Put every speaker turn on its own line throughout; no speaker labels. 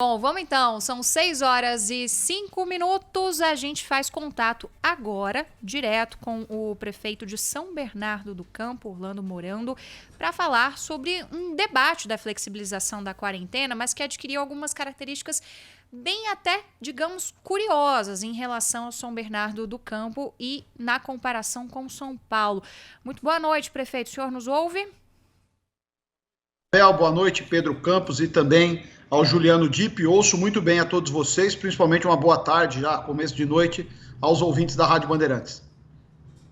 Bom, vamos então. São 6 horas e 5 minutos. A gente faz contato agora, direto com o prefeito de São Bernardo do Campo, Orlando Morando, para falar sobre um debate da flexibilização da quarentena, mas que adquiriu algumas características bem até, digamos, curiosas em relação ao São Bernardo do Campo e na comparação com São Paulo. Muito boa noite, prefeito. O senhor nos ouve?
Boa noite, Pedro Campos, e também ao Juliano Dipp. Ouço muito bem a todos vocês, principalmente uma boa tarde, já começo de noite, aos ouvintes da Rádio Bandeirantes.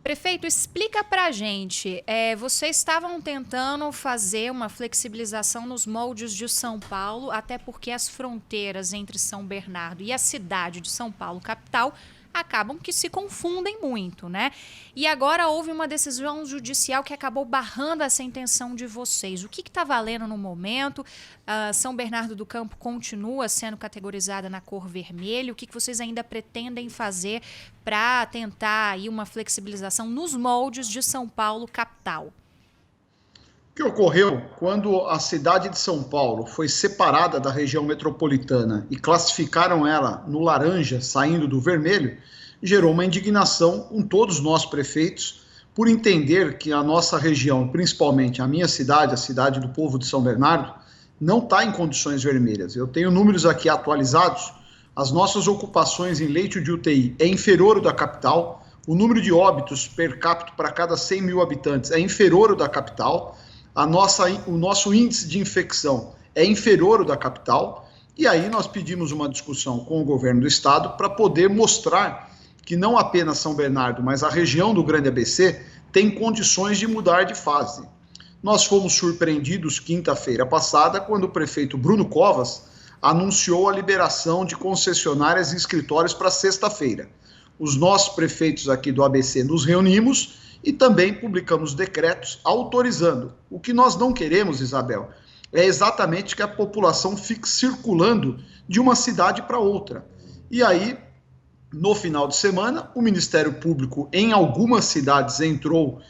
Prefeito, explica pra gente, vocês estavam tentando fazer uma flexibilização nos moldes de São Paulo, até porque as fronteiras entre São Bernardo e a cidade de São Paulo, capital, acabam que se confundem muito, né? E agora houve uma decisão judicial que acabou barrando essa intenção de vocês. O que está valendo no momento? São Bernardo do Campo continua sendo categorizada na cor vermelho. O que vocês ainda pretendem fazer para tentar aí uma flexibilização nos moldes de São Paulo, capital?
O que ocorreu quando a cidade de São Paulo foi separada da região metropolitana e classificaram ela no laranja, saindo do vermelho, gerou uma indignação com todos nós prefeitos por entender que a nossa região, principalmente a minha cidade, a cidade do povo de São Bernardo, não está em condições vermelhas. Eu tenho números aqui atualizados, as nossas ocupações em leito de UTI é inferior ao da capital, o número de óbitos per capita para cada 100 mil habitantes é inferior ao da capital, o nosso índice de infecção é inferior ao da capital, e aí nós pedimos uma discussão com o governo do estado para poder mostrar que não apenas São Bernardo, mas a região do Grande ABC tem condições de mudar de fase. Nós fomos surpreendidos quinta-feira passada, quando o prefeito Bruno Covas anunciou a liberação de concessionárias e escritórios para sexta-feira. Os nossos prefeitos aqui do ABC nos reunimos e também publicamos decretos autorizando. O que nós não queremos, Isabel, é exatamente que a população fique circulando de uma cidade para outra. E aí, no final de semana, o Ministério Público, em algumas cidades, entrou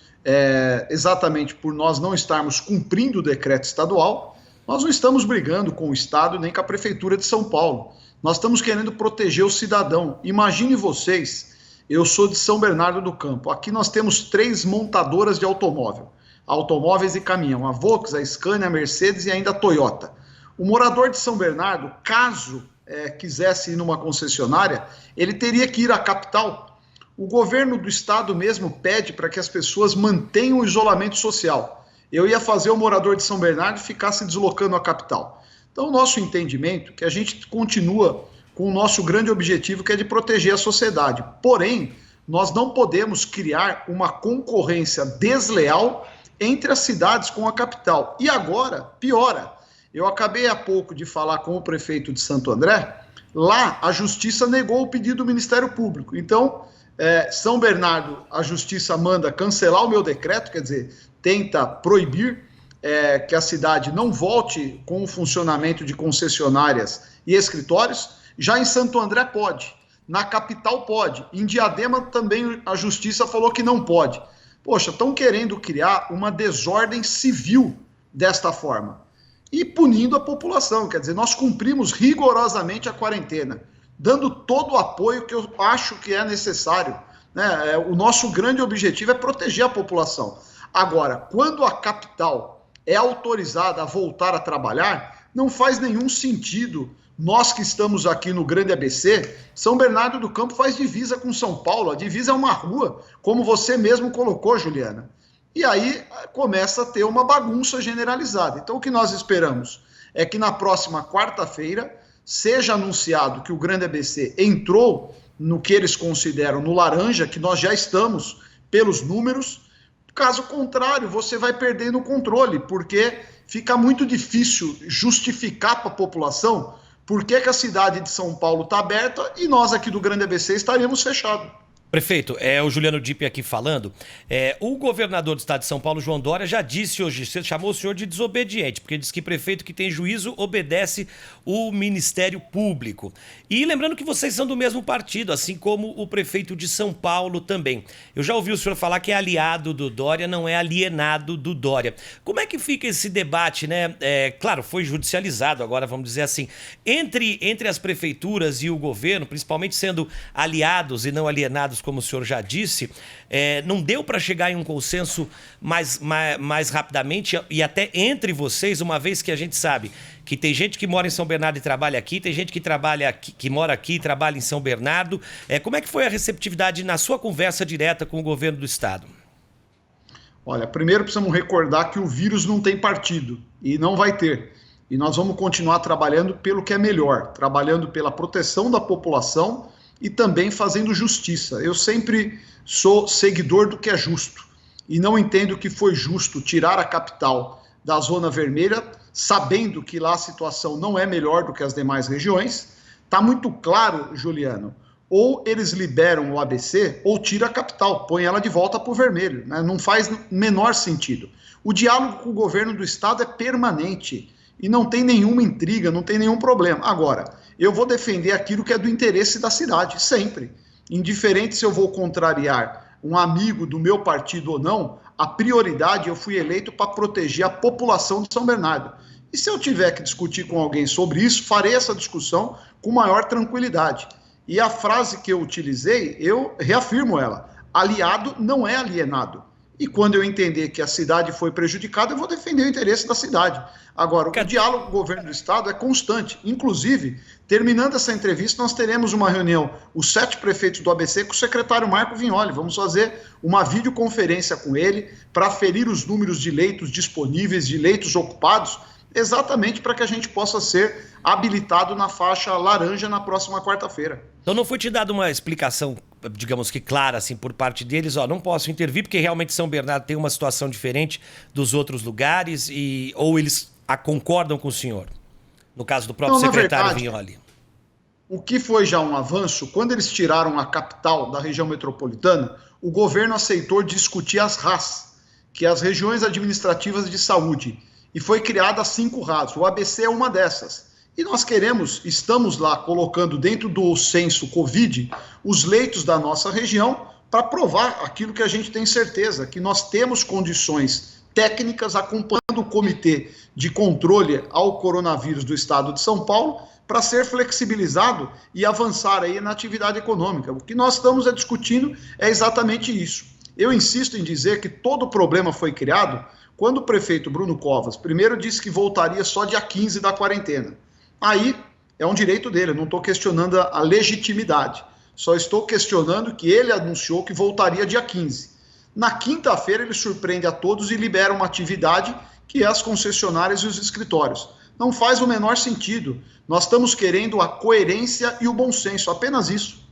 exatamente por nós não estarmos cumprindo o decreto estadual. Nós não estamos brigando com o Estado nem com a Prefeitura de São Paulo. Nós estamos querendo proteger o cidadão. Imagine vocês... Eu sou de São Bernardo do Campo. Aqui nós temos 3 montadoras de automóveis e caminhão, a Volks, a Scania, a Mercedes e ainda a Toyota. O morador de São Bernardo, caso quisesse ir numa concessionária, ele teria que ir à capital. O governo do estado mesmo pede para que as pessoas mantenham o isolamento social. Eu ia fazer o morador de São Bernardo ficar se deslocando à capital. Então, o nosso entendimento é que a gente continua com o nosso grande objetivo, que é de proteger a sociedade. Porém, nós não podemos criar uma concorrência desleal entre as cidades com a capital. E agora, piora. Eu acabei há pouco de falar com o prefeito de Santo André, lá a justiça negou o pedido do Ministério Público. Então, São Bernardo, a justiça manda cancelar o meu decreto, quer dizer, tenta proibir que a cidade não volte com o funcionamento de concessionárias e escritórios. Já em Santo André pode, na capital pode, em Diadema também a justiça falou que não pode. Poxa, estão querendo criar uma desordem civil desta forma e punindo a população, quer dizer, nós cumprimos rigorosamente a quarentena, dando todo o apoio que eu acho que é necessário, né? O nosso grande objetivo é proteger a população. Agora, quando a capital é autorizada a voltar a trabalhar, não faz nenhum sentido. Nós que estamos aqui no Grande ABC, São Bernardo do Campo faz divisa com São Paulo, a divisa é uma rua, como você mesmo colocou, Juliana. E aí começa a ter uma bagunça generalizada. Então o que nós esperamos é que na próxima quarta-feira seja anunciado que o Grande ABC entrou no que eles consideram no laranja, que nós já estamos pelos números. Caso contrário, você vai perdendo o controle, porque fica muito difícil justificar para a população por que a cidade de São Paulo está aberta e nós aqui do Grande ABC estaríamos fechados.
Prefeito, é o Juliano Dipp aqui falando. O governador do estado de São Paulo, João Dória, já disse hoje, você chamou o senhor de desobediente, porque diz que prefeito que tem juízo obedece o Ministério Público. E lembrando que vocês são do mesmo partido, assim como o prefeito de São Paulo também. Eu já ouvi o senhor falar que é aliado do Dória, não é alienado do Dória. Como é que fica esse debate, né? Claro, foi judicializado agora, vamos dizer assim, entre as prefeituras e o governo, principalmente sendo aliados e não alienados, como o senhor já disse, não deu para chegar em um consenso mais rapidamente e até entre vocês, uma vez que a gente sabe que tem gente que mora em São Bernardo e trabalha aqui, tem gente que trabalha aqui, que mora aqui e trabalha em São Bernardo. Como é que foi a receptividade na sua conversa direta com o governo do estado?
Olha, primeiro precisamos recordar que o vírus não tem partido e não vai ter. E nós vamos continuar trabalhando pelo que é melhor, trabalhando pela proteção da população e também fazendo justiça. Eu sempre sou seguidor do que é justo e não entendo que foi justo tirar a capital da zona vermelha, sabendo que lá a situação não é melhor do que as demais regiões. Está muito claro, Juliano, ou eles liberam o ABC ou tira a capital, põe ela de volta para o vermelho, né? Não faz menor sentido. O diálogo com o governo do estado é permanente e não tem nenhuma intriga, não tem nenhum problema. Agora, eu vou defender aquilo que é do interesse da cidade, sempre. Indiferente se eu vou contrariar um amigo do meu partido ou não, a prioridade, eu fui eleito para proteger a população de São Bernardo. E se eu tiver que discutir com alguém sobre isso, farei essa discussão com maior tranquilidade. E a frase que eu utilizei, eu reafirmo ela: aliado não é alienado. E quando eu entender que a cidade foi prejudicada, eu vou defender o interesse da cidade. Agora, o diálogo com o governo do estado é constante. Inclusive, terminando essa entrevista, nós teremos uma reunião, os 7 prefeitos do ABC, com o secretário Marco Vignoli. Vamos fazer uma videoconferência com ele para aferir os números de leitos disponíveis, de leitos ocupados, exatamente para que a gente possa ser habilitado na faixa laranja na próxima quarta-feira.
Então não foi te dada uma explicação, digamos que clara, assim, por parte deles, não posso intervir porque realmente São Bernardo tem uma situação diferente dos outros lugares, ou eles concordam com o senhor? No caso do próprio secretário Vignoli.
O que foi já um avanço, quando eles tiraram a capital da região metropolitana, o governo aceitou discutir as RAS, que é as regiões administrativas de saúde, e foi criada 5 RAS. O ABC é uma dessas. E nós estamos lá colocando dentro do censo Covid os leitos da nossa região para provar aquilo que a gente tem certeza, que nós temos condições técnicas acompanhando o Comitê de Controle ao Coronavírus do Estado de São Paulo para ser flexibilizado e avançar aí na atividade econômica. O que nós estamos discutindo é exatamente isso. Eu insisto em dizer que todo o problema foi criado quando o prefeito Bruno Covas primeiro disse que voltaria só dia 15 da quarentena. Aí é um direito dele, eu não estou questionando a legitimidade, só estou questionando que ele anunciou que voltaria dia 15. Na quinta-feira ele surpreende a todos e libera uma atividade que é as concessionárias e os escritórios. Não faz o menor sentido. Nós estamos querendo a coerência e o bom senso, apenas isso.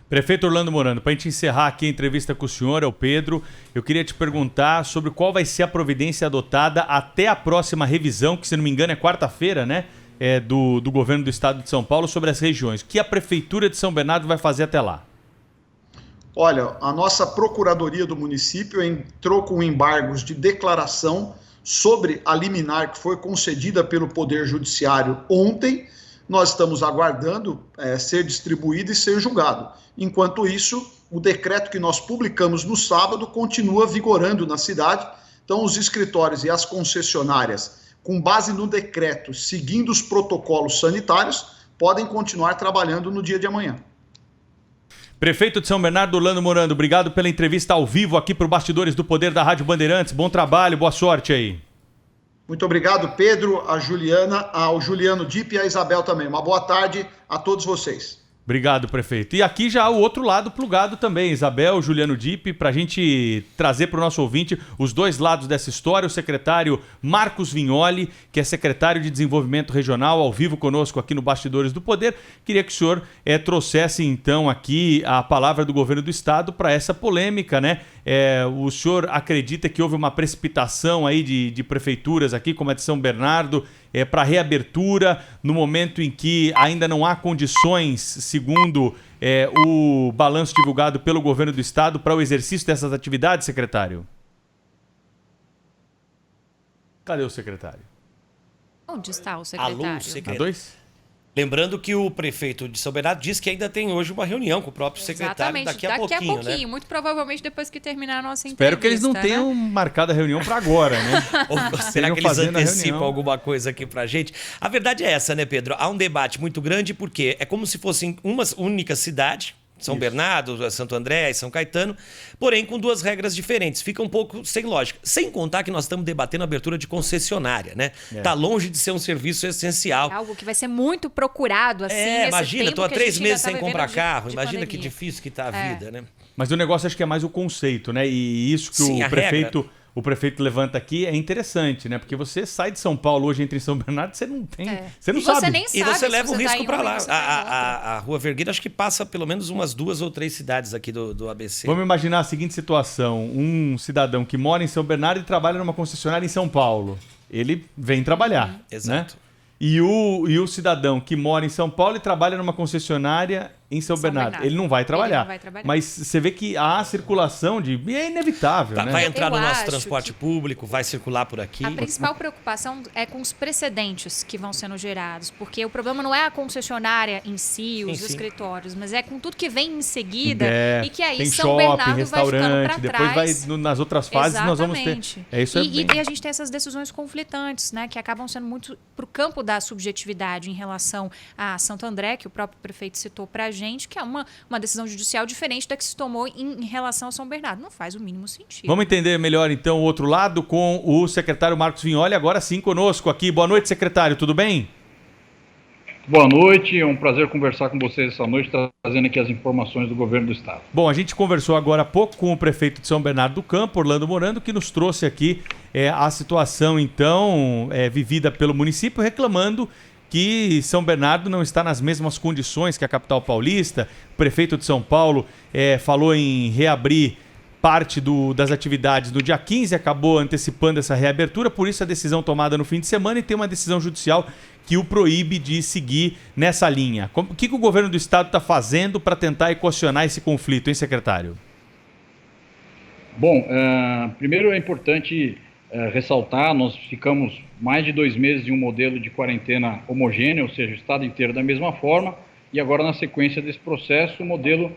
Prefeito Orlando Morando, para a gente encerrar aqui a entrevista com o senhor, é o Pedro, eu queria te perguntar sobre qual vai ser a providência adotada até a próxima revisão, que se não me engano é quarta-feira, né? Do governo do estado de São Paulo, sobre as regiões. O que a Prefeitura de São Bernardo vai fazer até lá?
Olha, a nossa Procuradoria do município entrou com embargos de declaração sobre a liminar que foi concedida pelo Poder Judiciário ontem. Nós estamos aguardando ser distribuído e ser julgado. Enquanto isso, o decreto que nós publicamos no sábado continua vigorando na cidade. Então, os escritórios e as concessionárias, com base no decreto, seguindo os protocolos sanitários, podem continuar trabalhando no dia de amanhã.
Prefeito de São Bernardo, Orlando Morando, obrigado pela entrevista ao vivo aqui para o Bastidores do Poder da Rádio Bandeirantes. Bom trabalho, boa sorte aí.
Muito obrigado, Pedro, a Juliana, ao Juliano Dipp e a Isabel também. Uma boa tarde a todos vocês.
Obrigado, prefeito. E aqui já o outro lado plugado também, Isabel, Juliano Dipp, para a gente trazer para o nosso ouvinte os dois lados dessa história. O secretário Marcos Vignoli, que é secretário de Desenvolvimento Regional, ao vivo conosco aqui no Bastidores do Poder. Queria que o senhor trouxesse então aqui a palavra do governo do estado para essa polêmica, né? O senhor acredita que houve uma precipitação aí de prefeituras aqui, como a de São Bernardo, para reabertura, no momento em que ainda não há condições, segundo o balanço divulgado pelo governo do estado, para o exercício dessas atividades, secretário? Cadê o secretário?
Onde está o secretário?
Alô,
Na
secretário.
2?
Lembrando que o prefeito de São Bernardo disse que ainda tem hoje uma reunião com o próprio secretário daqui a pouquinho, né?
Muito provavelmente depois que terminar a nossa entrevista.
Espero que eles não tenham marcado a reunião para agora, né?
Ou será que eles
fazendo a
antecipam
reunião.
alguma coisa aqui pra gente? A verdade é essa, né, Pedro? Há um debate muito grande porque é como se fosse uma única cidade, São Bernardo, Santo André e São Caetano, porém com duas regras diferentes. Fica um pouco sem lógica. Sem contar que nós estamos debatendo a abertura de concessionária, né? Tá longe de ser um serviço essencial.
É algo que vai ser muito procurado, assim, nesse
imagina,
tempo
tô há
que a
3
gente ainda
meses
tá
sem comprar
vivendo
carro.
de
Imagina que
pandemia.
difícil que tá a vida, né?
Mas o negócio acho que é mais o conceito, né? E isso que
Sim, a
o prefeito levanta aqui é interessante, né? Porque você sai de São Paulo hoje, entra em São Bernardo, você não tem. Você não
E você
sabe.
nem
E
sabe
você
se
leva o
tá
risco
em
para
uma
lá.
e você tá em outra.
A Rua Vergueira acho que passa pelo menos umas 2 ou 3 cidades aqui do ABC.
Vamos imaginar a seguinte situação: um cidadão que mora em São Bernardo e trabalha numa concessionária em São Paulo. Ele vem trabalhar.
Exato.
Né? E o cidadão que mora em São Paulo e trabalha numa concessionária em São Bernardo. Ele não vai trabalhar.
Ele não vai trabalhar.
Mas você vê que há circulação e é inevitável, né?
Vai entrar
Eu
no nosso
acho
transporte público, vai circular por aqui.
A principal preocupação é com os precedentes que vão sendo gerados, porque o problema não é a concessionária em si, os
Sim.
escritórios, mas é com tudo que vem em seguida e que aí
tem
São
shopping,
Bernardo vai ficando
restaurante,
para
depois
trás.
nas outras fases nós vamos ter.
Exatamente.
Isso
E a gente tem essas decisões conflitantes, né, que acabam sendo muito para o campo da subjetividade em relação a Santo André, que o próprio prefeito citou para a gente, que é uma decisão judicial diferente da que se tomou em relação a São Bernardo. Não faz o mínimo sentido.
Vamos entender melhor então o outro lado com o secretário Marcos Vignoli, agora sim conosco aqui. Boa noite, secretário, tudo bem?
Boa noite, é um prazer conversar com vocês essa noite, trazendo aqui as informações do governo do estado.
Bom, a gente conversou agora há pouco com o prefeito de São Bernardo do Campo, Orlando Morando, que nos trouxe aqui a situação então vivida pelo município, reclamando que São Bernardo não está nas mesmas condições que a capital paulista. O prefeito de São Paulo falou em reabrir parte das atividades no dia 15, acabou antecipando essa reabertura, por isso a decisão tomada no fim de semana, e tem uma decisão judicial que o proíbe de seguir nessa linha. O que o governo do estado está fazendo para tentar equacionar esse conflito, hein, secretário?
Bom, primeiro é importante ressaltar, nós ficamos mais de 2 meses em um modelo de quarentena homogêneo, ou seja, o estado inteiro da mesma forma, e agora na sequência desse processo, o modelo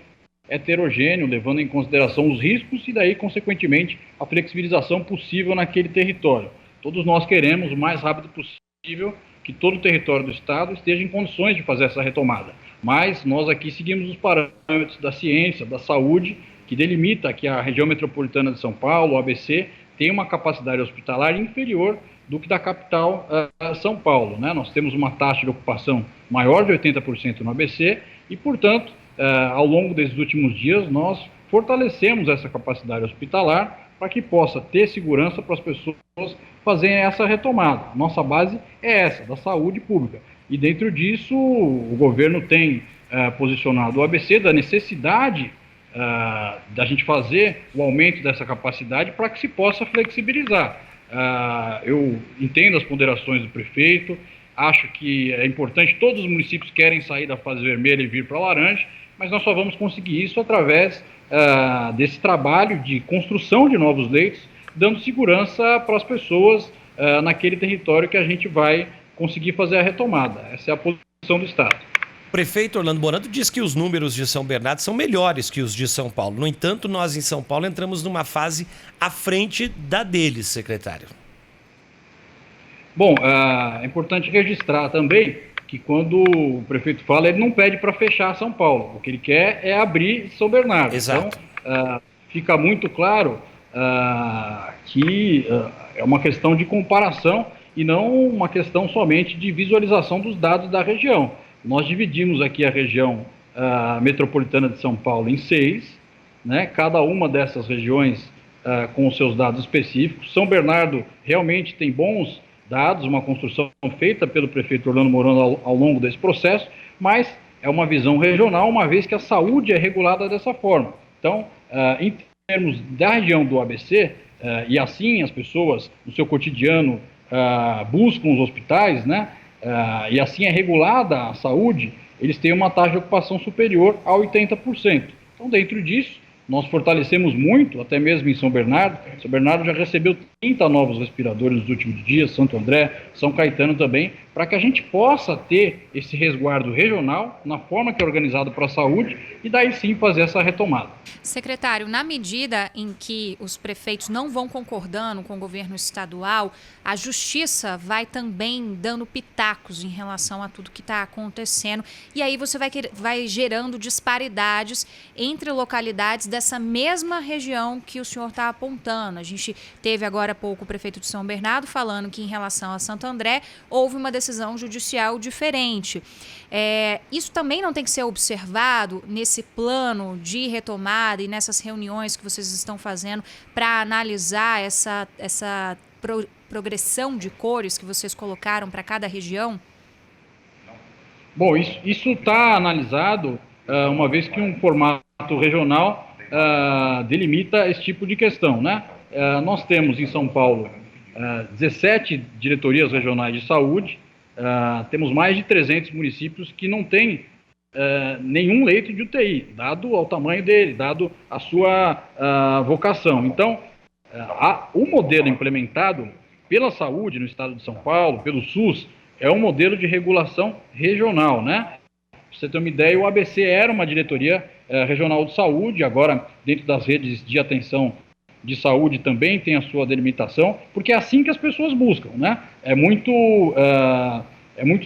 heterogêneo, levando em consideração os riscos e daí, consequentemente, a flexibilização possível naquele território. Todos nós queremos, o mais rápido possível, que todo o território do estado esteja em condições de fazer essa retomada. Mas nós aqui seguimos os parâmetros da ciência, da saúde, que delimita que a região metropolitana de São Paulo, o ABC, tem uma capacidade hospitalar inferior do que da capital São Paulo, né? Nós temos uma taxa de ocupação maior de 80% no ABC e, portanto, ao longo desses últimos dias, nós fortalecemos essa capacidade hospitalar para que possa ter segurança para as pessoas fazerem essa retomada. Nossa base é essa, da saúde pública. E dentro disso, o governo tem posicionado o ABC da necessidade da gente fazer o aumento dessa capacidade para que se possa flexibilizar. Eu entendo as ponderações do prefeito, acho que é importante, todos os municípios querem sair da fase vermelha e vir para a laranja, mas nós só vamos conseguir isso através desse trabalho de construção de novos leitos, dando segurança para as pessoas naquele território que a gente vai conseguir fazer a retomada. Essa é a posição do estado.
O prefeito Orlando Morando diz que os números de São Bernardo são melhores que os de São Paulo. No entanto, nós em São Paulo entramos numa fase à frente da deles, secretário.
Bom, é importante registrar também que quando o prefeito fala, ele não pede para fechar São Paulo. O que ele quer é abrir São Bernardo.
Exato.
Então, fica muito claro que é uma questão de comparação e não uma questão somente de visualização dos dados da região. Nós dividimos aqui a região metropolitana de São Paulo em 6, né? Cada uma dessas regiões com os seus dados específicos. São Bernardo realmente tem bons dados, uma construção feita pelo prefeito Orlando Morando ao longo desse processo, mas é uma visão regional, uma vez que a saúde é regulada dessa forma. Então, termos da região do ABC, e assim as pessoas no seu cotidiano buscam os hospitais, né, e assim é regulada a saúde, eles têm uma taxa de ocupação superior a 80%. Então, dentro disso, nós fortalecemos muito, até mesmo em São Bernardo. São Bernardo já recebeu 30 novos respiradores nos últimos dias, Santo André, São Caetano também, para que a gente possa ter esse resguardo regional na forma que é organizado para a saúde e daí sim fazer essa retomada.
Secretário, na medida em que os prefeitos não vão concordando com o governo estadual, a justiça vai também dando pitacos em relação a tudo que está acontecendo e aí você vai gerando disparidades entre localidades dessa mesma região que o senhor está apontando. A gente teve agora há pouco o prefeito de São Bernardo falando que em relação a Santo André houve uma decisão judicial diferente. Isso também não tem que ser observado nesse plano de retomada e nessas reuniões que vocês estão fazendo para analisar essa progressão de cores que vocês colocaram para cada região?
Bom, isso está analisado, uma vez que um formato regional delimita esse tipo de questão, né? Nós temos em São Paulo 17 diretorias regionais de saúde, temos mais de 300 municípios que não têm nenhum leito de UTI, dado ao tamanho dele, dado a sua vocação. Então, o modelo implementado pela saúde no estado de São Paulo, pelo SUS, é um modelo de regulação regional, né? Pra você ter uma ideia, o ABC era uma diretoria regional de saúde, agora dentro das redes de atenção de saúde também tem a sua delimitação, porque é assim que as pessoas buscam, né? É muito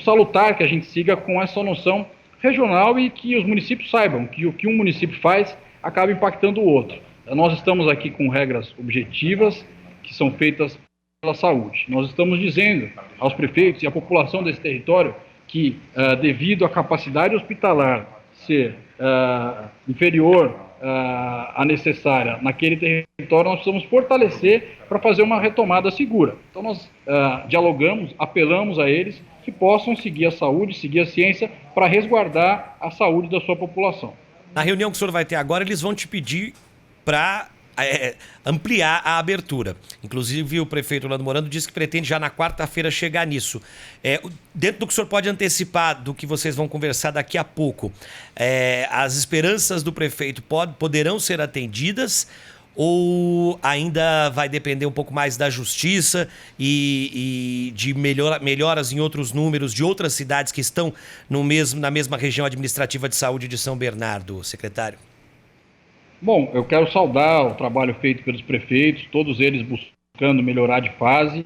salutar que a gente siga com essa noção regional e que os municípios saibam que o que um município faz acaba impactando o outro. Nós estamos aqui com regras objetivas que são feitas pela saúde. Nós estamos dizendo aos prefeitos e à população desse território que, devido à capacidade hospitalar ser inferior à necessária naquele território, nós precisamos fortalecer para fazer uma retomada segura. Então nós dialogamos, apelamos a eles que possam seguir a saúde, seguir a ciência para resguardar a saúde da sua população.
Na reunião que o senhor vai ter agora, eles vão te pedir para ampliar a abertura. Inclusive, o prefeito Orlando Morando disse que pretende já na quarta-feira chegar nisso. Dentro do que o senhor pode antecipar do que vocês vão conversar daqui a pouco, as esperanças do prefeito poderão ser atendidas ou ainda vai depender um pouco mais da justiça e de melhoras em outros números de outras cidades que estão na mesma região administrativa de saúde de São Bernardo, secretário?
Bom, eu quero saudar o trabalho feito pelos prefeitos, todos eles buscando melhorar de fase,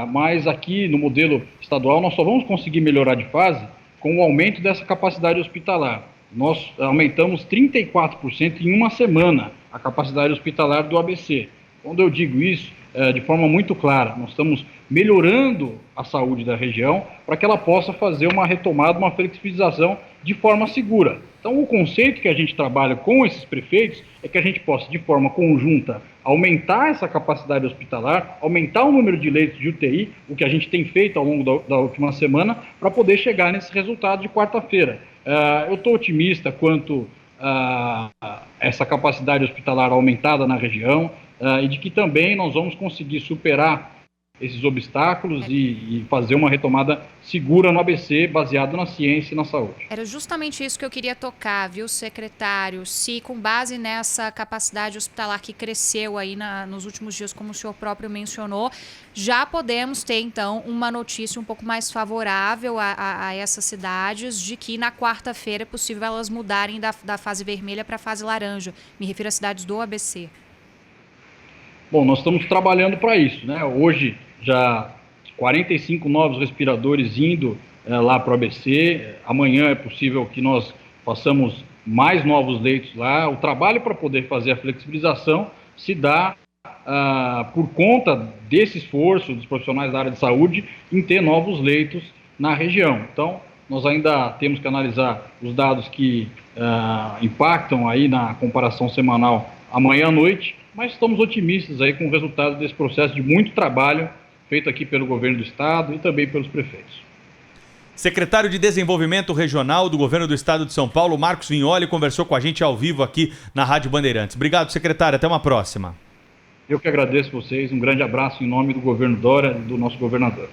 mas aqui no modelo estadual nós só vamos conseguir melhorar de fase com o aumento dessa capacidade hospitalar. Nós aumentamos 34% em uma semana a capacidade hospitalar do ABC. Quando eu digo isso, de forma muito clara, nós estamos melhorando a saúde da região para que ela possa fazer uma retomada, uma flexibilização de forma segura. Então, o conceito que a gente trabalha com esses prefeitos é que a gente possa, de forma conjunta, aumentar essa capacidade hospitalar, aumentar o número de leitos de UTI, o que a gente tem feito ao longo da última semana, para poder chegar nesse resultado de quarta-feira. Eu estou otimista quanto a essa capacidade hospitalar aumentada na região e de que também nós vamos conseguir superar esses obstáculos e fazer uma retomada segura no ABC, baseado na ciência e na saúde.
Era justamente isso que eu queria tocar, viu, secretário? Se com base nessa capacidade hospitalar que cresceu aí nos últimos dias, como o senhor próprio mencionou, já podemos ter, então, uma notícia um pouco mais favorável a essas cidades de que na quarta-feira é possível elas mudarem da fase vermelha para a fase laranja. Me refiro às cidades do ABC.
Bom, nós estamos trabalhando para isso, né? Hoje, já 45 novos respiradores indo lá para o ABC. Amanhã é possível que nós façamos mais novos leitos lá. O trabalho para poder fazer a flexibilização se dá por conta desse esforço dos profissionais da área de saúde em ter novos leitos na região. Então, nós ainda temos que analisar os dados que impactam aí na comparação semanal amanhã à noite, mas estamos otimistas aí com o resultado desse processo de muito trabalho feito aqui pelo governo do estado e também pelos prefeitos.
Secretário de Desenvolvimento Regional do Governo do Estado de São Paulo, Marcos Vignoli, conversou com a gente ao vivo aqui na Rádio Bandeirantes. Obrigado, secretário. Até uma próxima.
Eu que agradeço vocês. Um grande abraço em nome do governo Dória e do nosso governador.